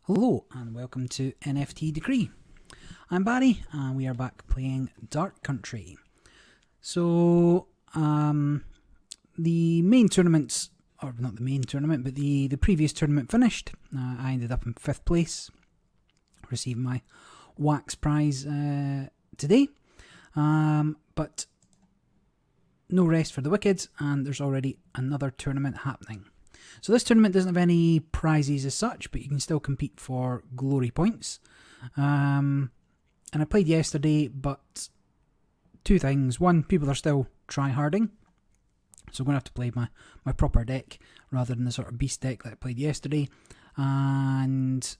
Hello and welcome to NFT Decree. I'm Barry and we are back playing Dark Country. So, the main tournaments, or not the main tournament, but the previous tournament finished. I ended up in 5th place, received my Wax prize today. But no rest for the wicked, and there's already another tournament happening. So this tournament doesn't have any prizes as such, but you can still compete for glory points. And I played yesterday, but two things. One, people are still try-harding, so I'm going to have to play my proper deck rather than the sort of beast deck that I played yesterday. And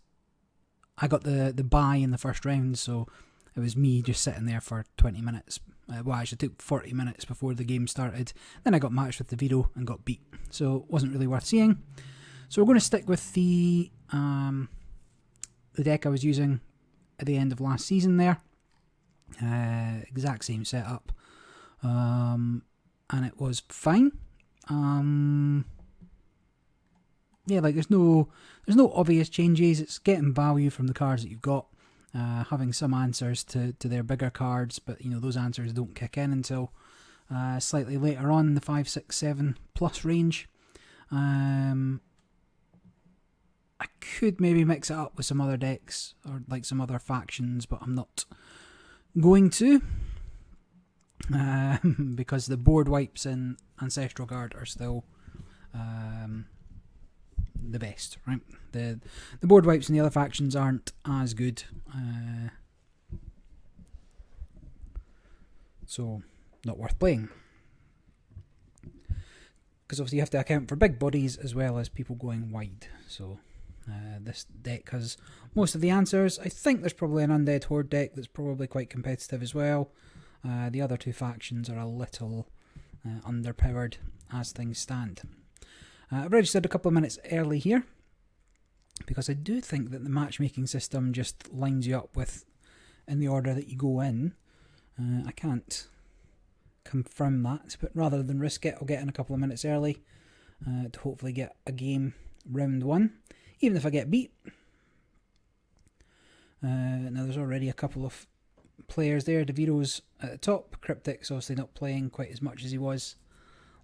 I got the bye in the first round, so it was me just sitting there for 20 minutes. Well, actually it took 40 minutes before the game started. Then I got matched with the Vito and got beat. So it wasn't really worth seeing. So we're going to stick with the deck I was using at the end of last season there. Exact same setup. And it was fine. Yeah, like there's no obvious changes. It's getting value from the cards that you've got. Having some answers to their bigger cards, but you know those answers don't kick in until slightly later on in the 5, 6, 7 plus range. I could maybe mix it up with some other decks or like some other factions, but I'm not going to because the board wipes in Ancestral Guard are still the best, right? The board wipes in the other factions aren't as good, so not worth playing. Because obviously you have to account for big bodies as well as people going wide. So this deck has most of the answers. I think there's probably an Undead Horde deck that's probably quite competitive as well. The other two factions are a little underpowered as things stand. I've registered a couple of minutes early here because I do think that the matchmaking system just lines you up with in the order that you go in. I can't confirm that, but rather than risk it, I'll get in a couple of minutes early to hopefully get a game round one, even if I get beat. Now there's already a couple of players there. DeVito's at the top. Cryptic's obviously not playing quite as much as he was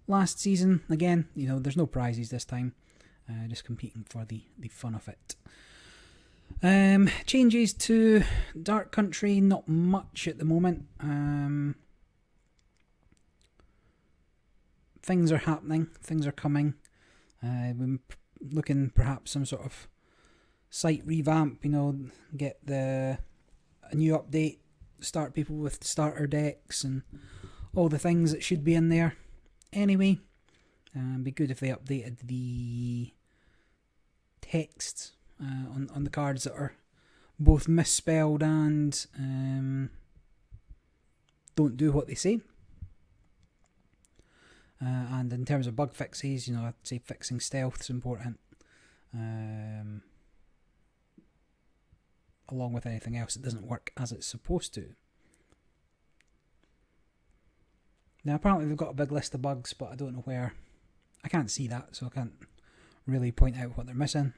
last season. Again, you know, there's no prizes this time. Just competing for the fun of it. Changes to Dark Country, not much at the moment. Things are happening. Things are coming. We're looking perhaps some sort of site revamp. You know, get a new update. Start people with starter decks and all the things that should be in there. Anyway, be good if they updated the text on the cards that are both misspelled and don't do what they say. And in terms of bug fixes, you know, I'd say fixing stealth is important. Along with anything else that doesn't work as it's supposed to. Now, apparently they've got a big list of bugs, but I don't know where. I can't see that, so I can't really point out what they're missing.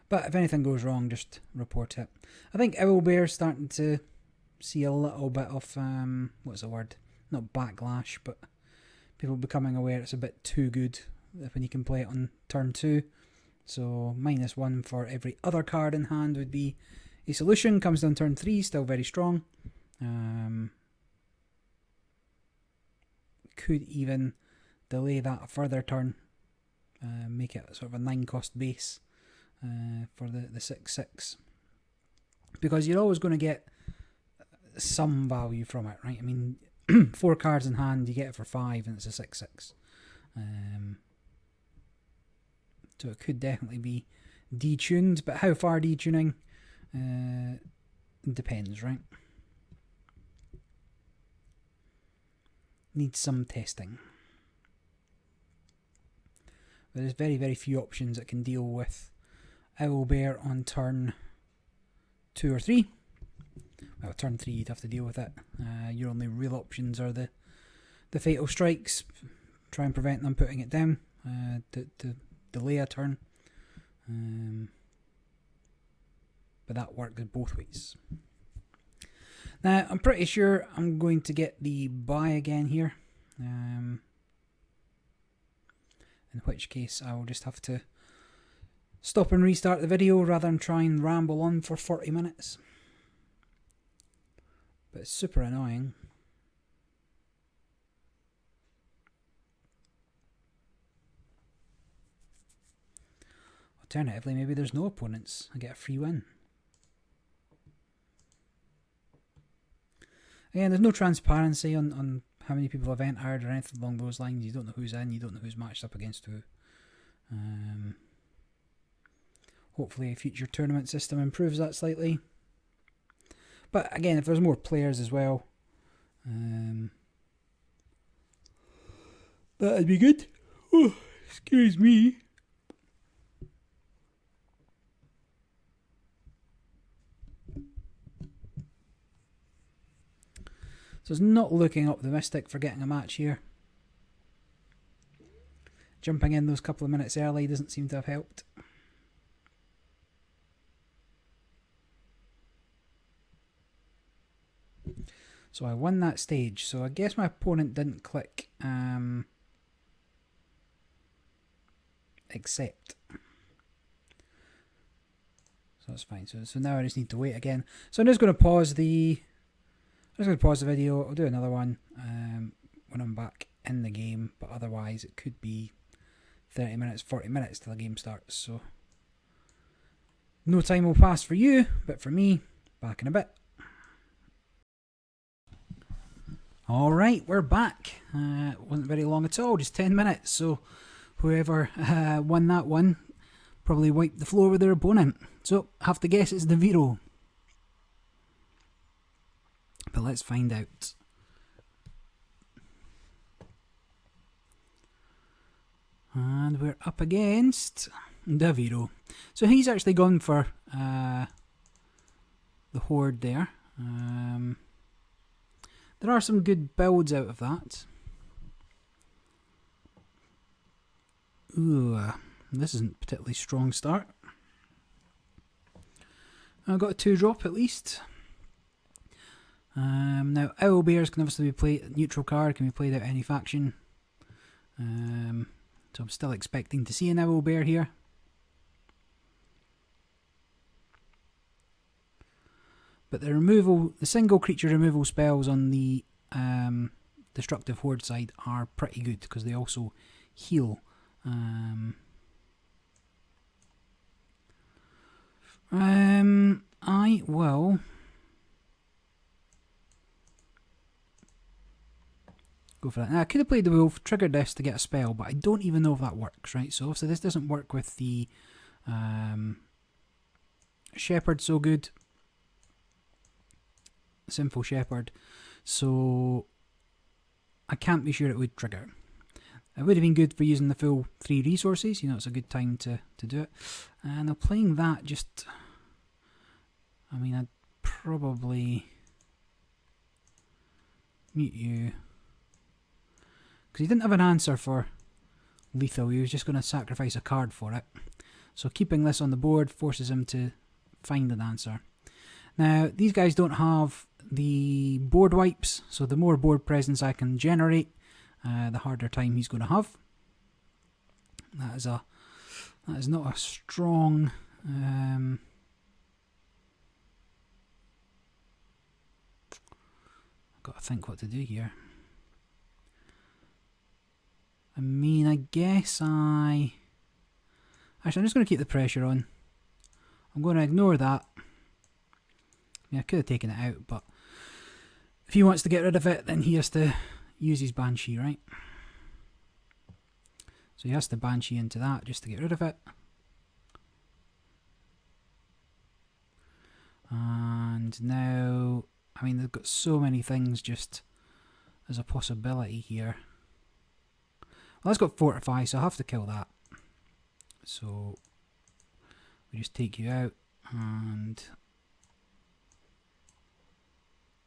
But if anything goes wrong, just report it. I think Owlbear's starting to see a little bit of, what's the word? Not backlash, but people becoming aware it's a bit too good when you can play it on turn 2. So -1 for every other card in hand would be a solution. Comes down turn 3, still very strong. Could even delay that a further turn, make it sort of a 9 cost base for the 6/6, because you're always going to get some value from it, right? I mean, 4 cards in hand, you get it for 5 and it's a 6/6. So it could definitely be detuned, but how far detuning depends, right? Needs some testing. There's very, very few options that can deal with Owlbear on turn 2 or 3. Well, turn 3 you'd have to deal with it. Your only real options are the Fatal Strikes. Try and prevent them putting it down to delay a turn. But that worked both ways. Now, I'm pretty sure I'm going to get the buy again here. In which case I will just have to stop and restart the video rather than try and ramble on for 40 minutes. But it's super annoying. Alternatively, maybe there's no opponents. I get a free win. Again, there's no transparency on how many people have entered or anything along those lines. You don't know who's in, you don't know who's matched up against who. Hopefully a future tournament system improves that slightly. But again, if there's more players as well, that'd be good. Oh, excuse me. So it's not looking optimistic for getting a match here. Jumping in those couple of minutes early doesn't seem to have helped. So I won that stage. So I guess my opponent didn't click accept. So that's fine. So now I just need to wait again. So I'm just going to pause the video. I'll do another one when I'm back in the game, but otherwise it could be 30 minutes, 40 minutes till the game starts. So no time will pass for you, but for me, back in a bit. Alright, we're back. Wasn't very long at all, just 10 minutes. So whoever won that one probably wiped the floor with their opponent. So have to guess it's DeVito. But let's find out. And we're up against DeVito. So he's actually gone for the Horde there. There are some good builds out of that. Ooh, this isn't a particularly strong start. I've got a 2-drop at least. Now, Owlbears can obviously be played, neutral card can be played out any faction. So I'm still expecting to see an Owlbear here. But the single creature removal spells on the destructive Horde side are pretty good because they also heal. I will go for that. Now, I could have played the wolf, triggered this to get a spell, but I don't even know if that works, right? So obviously this doesn't work with the shepherd so good. Sinful Shepherd. So I can't be sure it would trigger. It would have been good for using the full 3 resources. You know, it's a good time to do it. And I'm playing that just... I mean, I'd probably mute you. Because he didn't have an answer for lethal. He was just going to sacrifice a card for it. So keeping this on the board forces him to find an answer. Now, these guys don't have the board wipes, so the more board presence I can generate, the harder time he's going to have. That is not a strong I've got to think what to do here. I mean, I guess actually, I'm just going to keep the pressure on. I'm going to ignore that. I mean, I could have taken it out, but if he wants to get rid of it, then he has to use his Banshee, right? So he has to Banshee into that just to get rid of it. And now, I mean, they've got so many things just as a possibility here. Well, that's got Fortify, so I have to kill that. So we just take you out and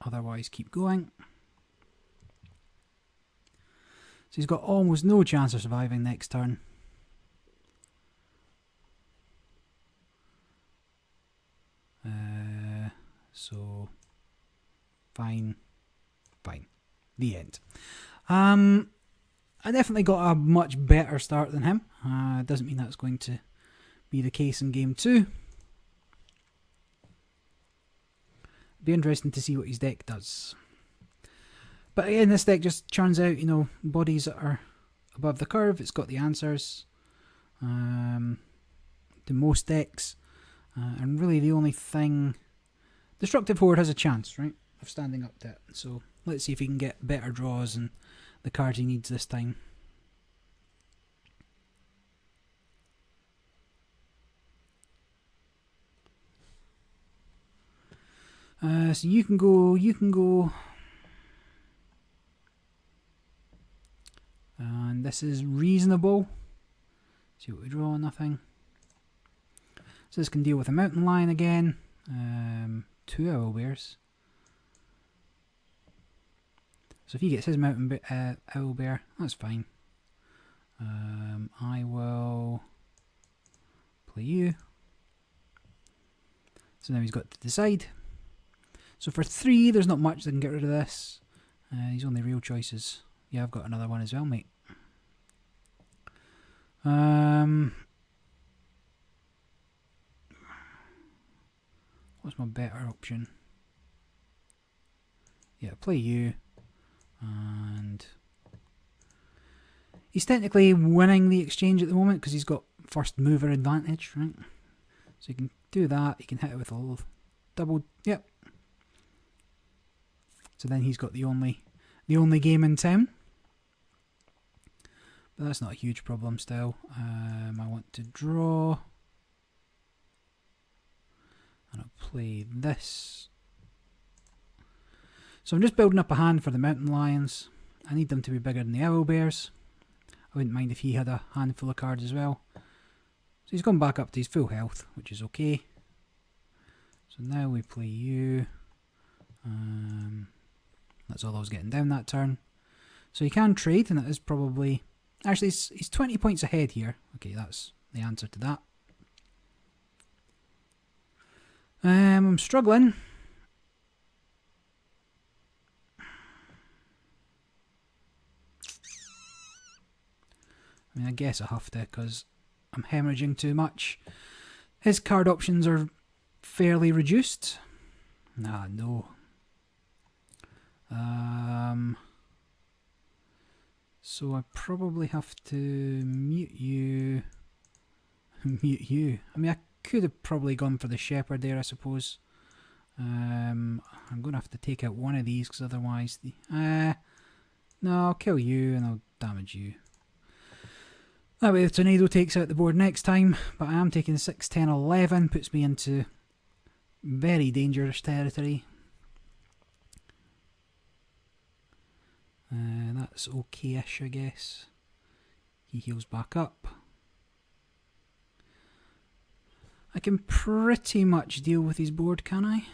otherwise keep going. So he's got almost no chance of surviving next turn. So, fine. The end. I definitely got a much better start than him. Doesn't mean that's going to be the case in game 2. Be interesting to see what his deck does. But again, this deck just churns out, bodies that are above the curve. It's got the answers to most decks. And really the only thing... Destructive Horde has a chance, right, of standing up to it. So let's see if he can get better draws and the cards he needs this time. So you can go. And this is reasonable. See what we draw, nothing. So this can deal with a Mountain Lion again. 2 Owlbears. So if he gets his Owlbear, that's fine. I will play you. So now he's got to decide. So for 3, there's not much that can get rid of this. His only real choices. Yeah, I've got another one as well, mate. What's my better option? Yeah, play you. And he's technically winning the exchange at the moment because he's got first mover advantage, right? So you can do that. You can hit it with a little double. Yep. So then he's got the only game in town. But that's not a huge problem still. I want to draw. And I'll play this. So I'm just building up a hand for the Mountain Lions. I need them to be bigger than the Owlbears. I wouldn't mind if he had a handful of cards as well. So he's gone back up to his full health, which is okay. So now we play you. That's all I was getting down that turn. So he can trade, and that is probably... Actually, he's 20 points ahead here. Okay, that's the answer to that. I'm struggling. I mean, I guess I have to because I'm hemorrhaging too much. His card options are fairly reduced. No. So I probably have to mute you. Mute you. I mean, I could have probably gone for the Shepherd there, I suppose. I'm going to have to take out one of these because otherwise... no, I'll kill you and I'll damage you. That way the Tornado takes out the board next time, but I am taking 6, 10, 11, puts me into very dangerous territory. That's okay-ish, I guess. He heals back up. I can pretty much deal with his board, can I?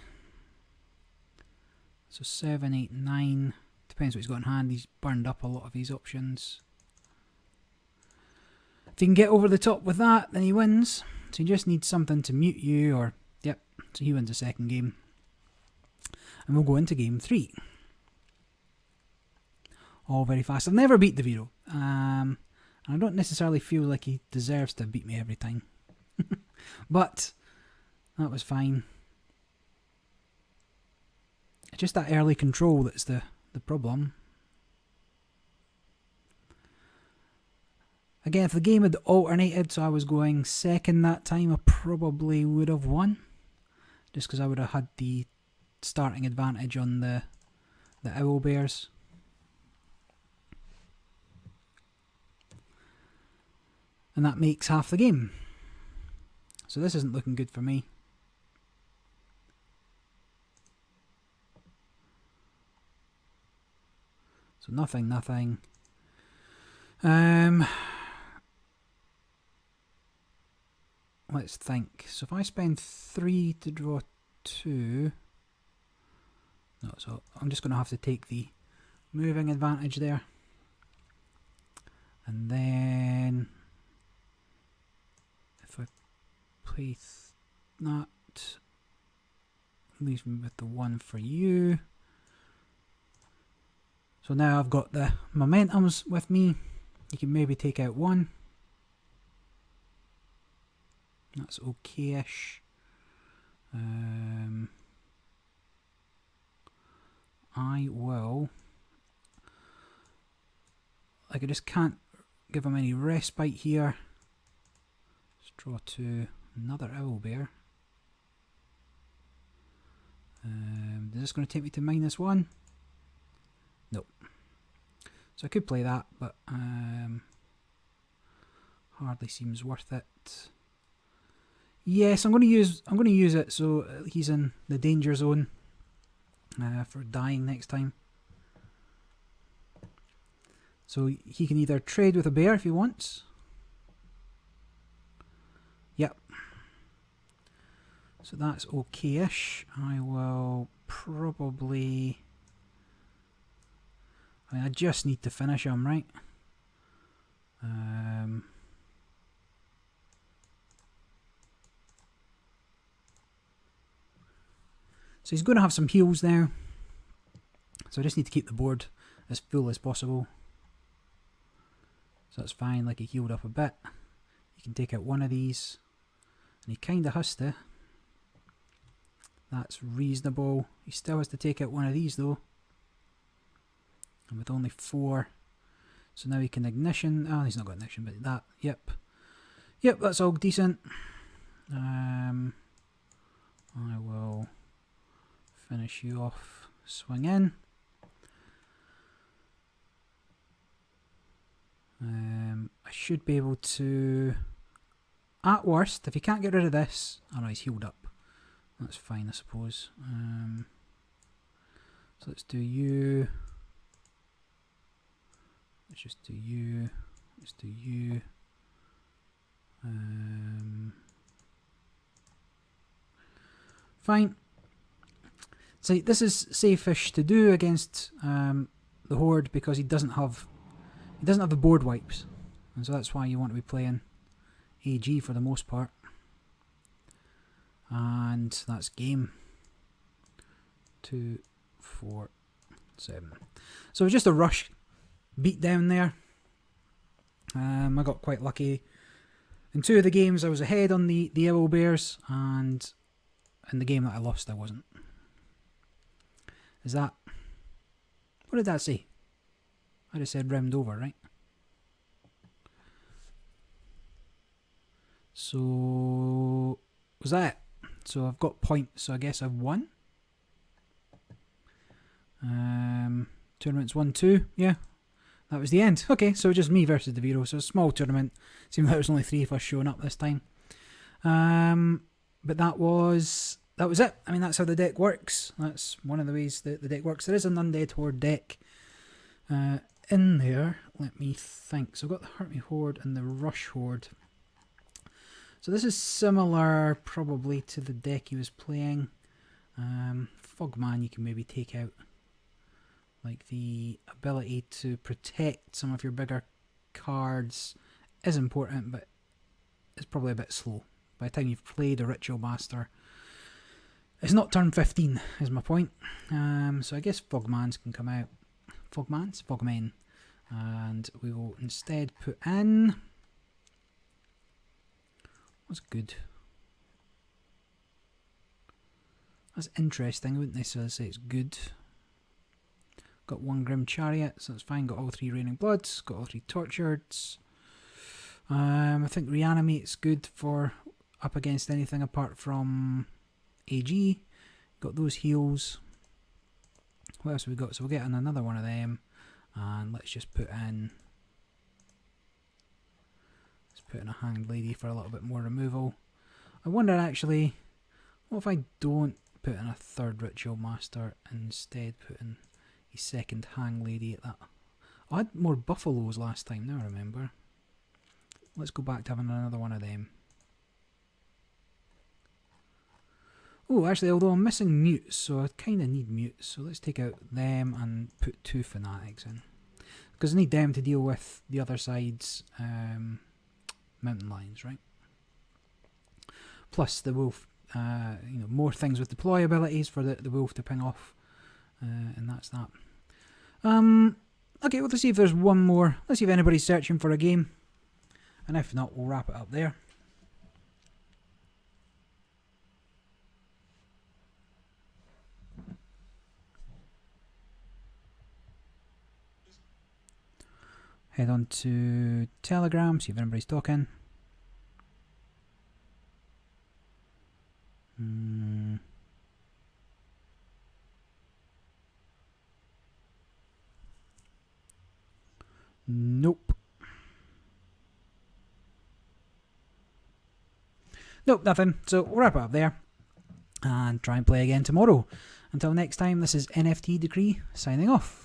So 7, 8, 9. Depends what he's got in hand. He's burned up a lot of his options. If he can get over the top with that, then he wins. So he just needs something to mute you, or... Yep, so he wins the second game. And we'll go into game 3. All very fast. I've never beat the Vero. And I don't necessarily feel like he deserves to beat me every time. But that was fine. It's just that early control that's the problem. Again, if the game had alternated, so I was going second that time, I probably would have won. Just because I would have had the starting advantage on the Owlbears. And that makes half the game. So this isn't looking good for me. So nothing. Let's think. So if I spend 3 to draw 2... No, so I'm just going to have to take the moving advantage there. And then... If I play that... leaves me with the 1 for you. So now I've got the momentums with me. You can maybe take out 1. That's okay-ish. I will... Like, I just can't give him any respite here. Let's draw to another Owlbear. Is this going to take me to -1? Nope. So I could play that, but hardly seems worth it. Yes, I'm going to use it so he's in the danger zone for dying next time. So he can either trade with a bear if he wants. Yep. So that's okay-ish. I will probably... I mean, I just need to finish him, right? So he's going to have some heals now. So I just need to keep the board as full as possible. So that's fine, like he healed up a bit. You can take out 1 of these. And he kind of has to. That's reasonable. He still has to take out 1 of these though. And with only 4. So now he can ignition. Oh, he's not got ignition, but that. Yep. Yep, that's all decent. I will finish you off. Swing in. I should be able to, at worst, if he can't get rid of this, oh no, he's healed up. That's fine, I suppose. So let's do you. Let's just do you. Let's do you. Fine. So this is safe-ish to do against the Horde because he doesn't have the board wipes, and so that's why you want to be playing AG for the most part. And that's game 2, 4, 7. So it was just a rush beat down there. I got quite lucky. In 2 of the games I was ahead on the Owlbears, and in the game that I lost I wasn't. Is that... What did that say? I just said round over, right? So... Was that it? So I've got points, so I guess I've won. Tournaments 1-2, yeah. That was the end. Okay, so just me versus DeViro. So a small tournament. Seemed like there was only 3 of us showing up this time. But that was it. I mean, that's how the deck works. That's one of the ways that the deck works. There is an Undead Horde deck in there. Let me think. So I've got the Hurt Me Horde and the Rush Horde. So this is similar probably to the deck he was playing. Fogman you can maybe take out. Like the ability to protect some of your bigger cards is important, but it's probably a bit slow. By the time you've played a Ritual Master, it's not turn 15 is my point. So I guess Fogmans can come out. Fogmen. And we will instead put in... What's good? That's interesting. I wouldn't necessarily say it's good. Got 1 Grim Chariot, so that's fine. Got all 3 Raining Bloods. Got all 3 Tortureds. I think Reanimate's good for up against anything apart from AG. Got those heals. What else have we got? So we'll get in another one of them. And let's just put in... Let's put in a Hanged Lady for a little bit more removal. I wonder actually, what if I don't put in a 3rd Ritual Master, instead put in a 2nd Hanged Lady at that? I had more Buffaloes last time, now I remember. Let's go back to having another one of them. Oh, actually, although I'm missing Mutes, so I kind of need Mutes. So let's take out them and put 2 Fanatics in. Because I need them to deal with the other side's Mountain Lions, right? Plus the Wolf more things with deploy abilities for the wolf to ping off, and that's that. Okay, well, let's see if there's one more. Let's see if anybody's searching for a game, and if not, we'll wrap it up there. Head on to Telegram, see if anybody's talking. Nope. Nope, nothing. So we'll wrap it up there and try and play again tomorrow. Until next time, this is NFT Decree signing off.